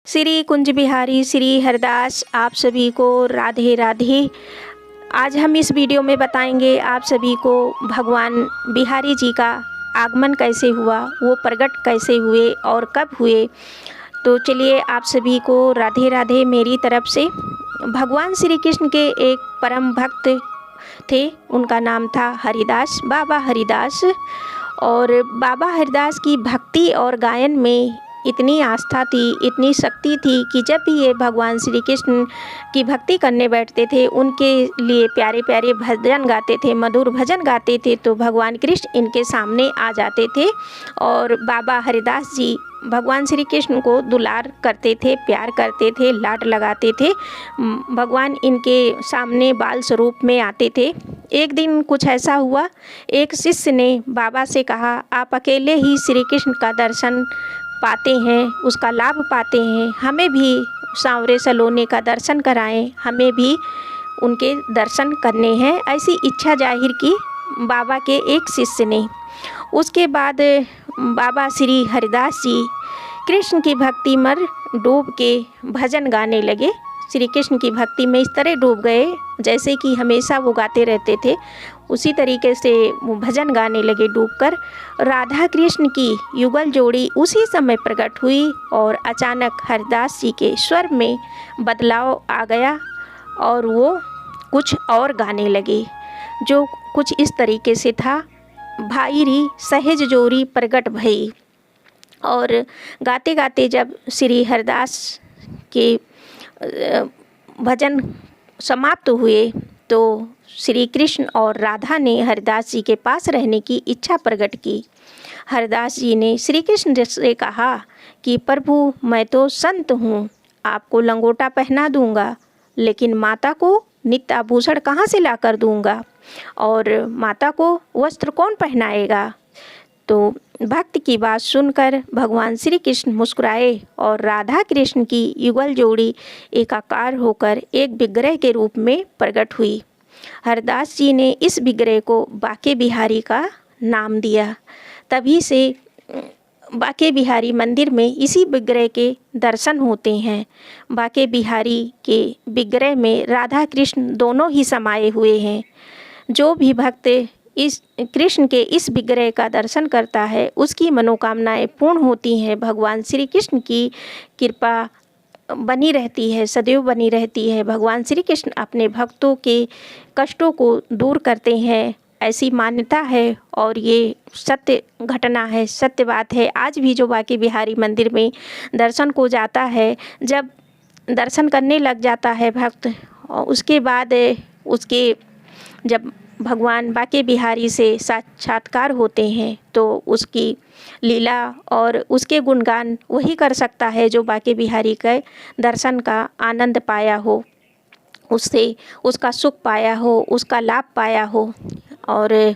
श्री कुंज बिहारी श्री हरदास आप सभी को राधे राधे। आज हम इस वीडियो में बताएंगे आप सभी को भगवान बिहारी जी का आगमन कैसे हुआ, वो प्रकट कैसे हुए और कब हुए। तो चलिए आप सभी को राधे राधे मेरी तरफ से। भगवान श्री कृष्ण के एक परम भक्त थे, उनका नाम था हरिदास, बाबा हरिदास। और बाबा हरिदास की भक्ति और गायन में इतनी आस्था थी, इतनी शक्ति थी कि जब भी ये भगवान श्री कृष्ण की भक्ति करने बैठते थे, उनके लिए प्यारे प्यारे भजन गाते थे, मधुर भजन गाते थे, तो भगवान कृष्ण इनके सामने आ जाते थे। और बाबा हरिदास जी भगवान श्री कृष्ण को दुलार करते थे, प्यार करते थे, लाड लगाते थे। भगवान इनके सामने बाल स्वरूप में आते थे। एक दिन कुछ ऐसा हुआ, एक शिष्य ने बाबा से कहा, आप अकेले ही श्री कृष्ण का दर्शन पाते हैं, उसका लाभ पाते हैं, हमें भी सांवरे सलोने का दर्शन कराएं, हमें भी उनके दर्शन करने हैं। ऐसी इच्छा जाहिर की बाबा के एक शिष्य ने। उसके बाद बाबा श्री हरिदास जी कृष्ण की भक्ति में डूब के भजन गाने लगे। श्री कृष्ण की भक्ति में इस तरह डूब गए जैसे कि हमेशा वो गाते रहते थे, उसी तरीके से वो भजन गाने लगे डूबकर। राधा कृष्ण की युगल जोड़ी उसी समय प्रकट हुई और अचानक हरिदास जी के स्वर में बदलाव आ गया और वो कुछ और गाने लगे, जो कुछ इस तरीके से था, भाई री सहज जोरी प्रगट भई। और गाते गाते जब श्री हरिदास के भजन समाप्त हुए तो श्री कृष्ण और राधा ने हरिदास जी के पास रहने की इच्छा प्रकट की। हरिदास जी ने श्री कृष्ण से कहा कि प्रभु मैं तो संत हूँ, आपको लंगोटा पहना दूंगा, लेकिन माता को नित्य आभूषण कहाँ से ला कर दूंगा और माता को वस्त्र कौन पहनाएगा। तो भक्त की बात सुनकर भगवान श्री कृष्ण मुस्कुराए और राधा कृष्ण की युगल जोड़ी एकाकार होकर एक विग्रह के रूप में प्रकट हुई। हरिदास जी ने इस विग्रह को बाके बिहारी का नाम दिया। तभी से बाके बिहारी मंदिर में इसी विग्रह के दर्शन होते हैं। बाके बिहारी के विग्रह में राधा कृष्ण दोनों ही समाये हुए हैं। जो भी भक्त इस कृष्ण के इस विग्रह का दर्शन करता है उसकी मनोकामनाएं पूर्ण होती हैं। भगवान श्री कृष्ण की कृपा बनी रहती है, सदैव बनी रहती है। भगवान श्री कृष्ण अपने भक्तों के कष्टों को दूर करते हैं, ऐसी मान्यता है और ये सत्य घटना है, सत्य बात है। आज भी जो बाके बिहारी मंदिर में दर्शन को जाता है, जब दर्शन करने लग जाता है भक्त, और उसके बाद उसके जब भगवान बाके बिहारी से साक्षात्कार होते हैं तो उसकी लीला और उसके गुणगान वही कर सकता है जो बाके बिहारी के दर्शन का आनंद पाया हो, उससे उसका सुख पाया हो, उसका लाभ पाया हो। और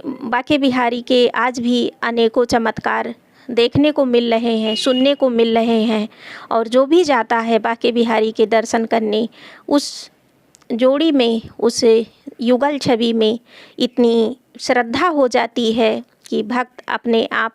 बाके बिहारी के आज भी अनेकों चमत्कार देखने को मिल रहे हैं, सुनने को मिल रहे हैं। और जो भी जाता है बाके बिहारी के दर्शन करने, उस जोड़ी में, उस युगल छवि में इतनी श्रद्धा हो जाती है कि भक्त अपने आप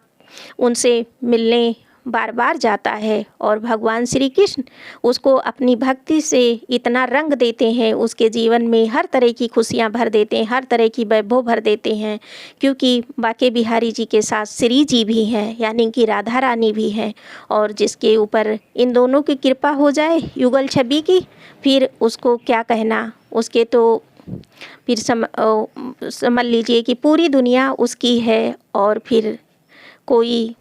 उनसे मिलने बार बार जाता है। और भगवान श्री कृष्ण उसको अपनी भक्ति से इतना रंग देते हैं, उसके जीवन में हर तरह की खुशियाँ भर देते हैं, हर तरह की वैभव भर देते हैं। क्योंकि बाके बिहारी जी के साथ श्री जी भी हैं, यानी कि राधा रानी भी हैं। और जिसके ऊपर इन दोनों की कृपा हो जाए युगल छवि की, फिर उसको क्या कहना, उसके तो फिर समझ लीजिए कि पूरी दुनिया उसकी है। और फिर कोई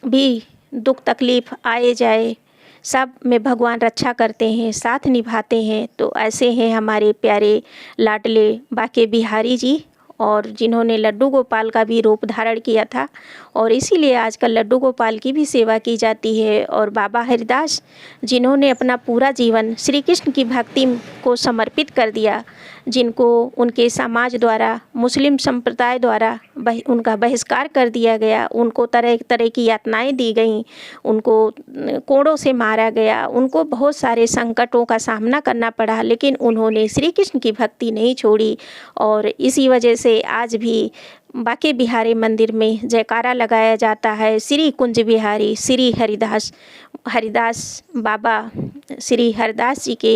भी दुख तकलीफ़ आए जाए, सब में भगवान रक्षा करते हैं, साथ निभाते हैं। तो ऐसे हैं हमारे प्यारे लाडले बाके बिहारी जी, और जिन्होंने लड्डू गोपाल का भी रूप धारण किया था। और इसीलिए आजकल लड्डू गोपाल की भी सेवा की जाती है। और बाबा हरिदास जिन्होंने अपना पूरा जीवन श्री कृष्ण की भक्ति को समर्पित कर दिया, जिनको उनके समाज द्वारा, मुस्लिम संप्रदाय द्वारा उनका बहिष्कार कर दिया गया, उनको तरह तरह की यातनाएं दी गईं, उनको कोड़ों से मारा गया, उनको बहुत सारे संकटों का सामना करना पड़ा, लेकिन उन्होंने श्री कृष्ण की भक्ति नहीं छोड़ी। और इसी वजह से से आज भी बांके बिहारी मंदिर में जयकारा लगाया जाता है। श्री कुंज बिहारी श्री हरिदास बाबा श्री हरिदास जी के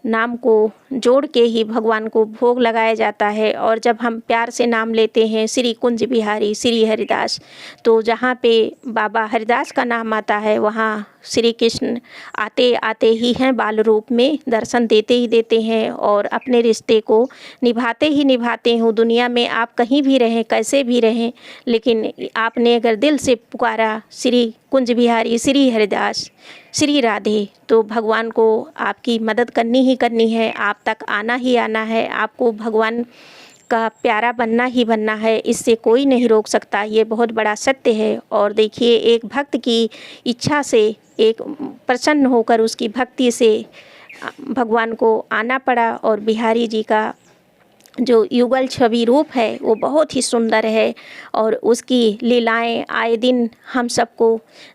नाम को जोड़ के ही भगवान को भोग लगाया जाता है। और जब हम प्यार से नाम लेते हैं श्री कुंज बिहारी श्री हरिदास, तो जहाँ पे बाबा हरिदास का नाम आता है वहाँ श्री कृष्ण आते आते ही हैं, बाल रूप में दर्शन देते ही देते हैं और अपने रिश्ते को निभाते ही निभाते हैं। दुनिया में आप कहीं भी रहें, कैसे भी रहें, लेकिन आपने अगर दिल से पुकारा श्री कुंज बिहारी श्री हरिदास श्री राधे, तो भगवान को आपकी मदद करनी ही करनी है, आप तक आना ही आना है, आपको भगवान का प्यारा बनना ही बनना है, इससे कोई नहीं रोक सकता। ये बहुत बड़ा सत्य है। और देखिए, एक भक्त की इच्छा से, एक प्रसन्न होकर उसकी भक्ति से भगवान को आना पड़ा। और बिहारी जी का जो युगल छवि रूप है वो बहुत ही सुंदर है और उसकी लीलाएं आए दिन हम सबको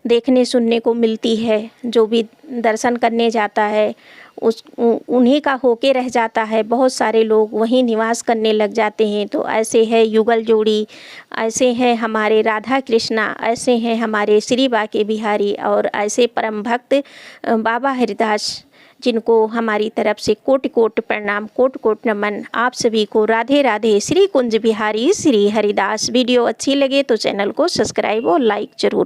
देखने सुनने को मिलती है। जो भी दर्शन करने जाता है उन्हीं का होके रह जाता है। बहुत सारे लोग वहीं निवास करने लग जाते हैं। तो ऐसे है युगल जोड़ी, ऐसे हैं हमारे राधा कृष्णा, ऐसे हैं हमारे श्री बांके बिहारी और ऐसे परम भक्त बाबा हरिदास, जिनको हमारी तरफ से कोटि कोटि प्रणाम, कोटि कोटि नमन। आप सभी को राधे राधे। श्री कुंज बिहारी श्री हरिदास। वीडियो अच्छी लगे तो चैनल को सब्सक्राइब और लाइक जरूर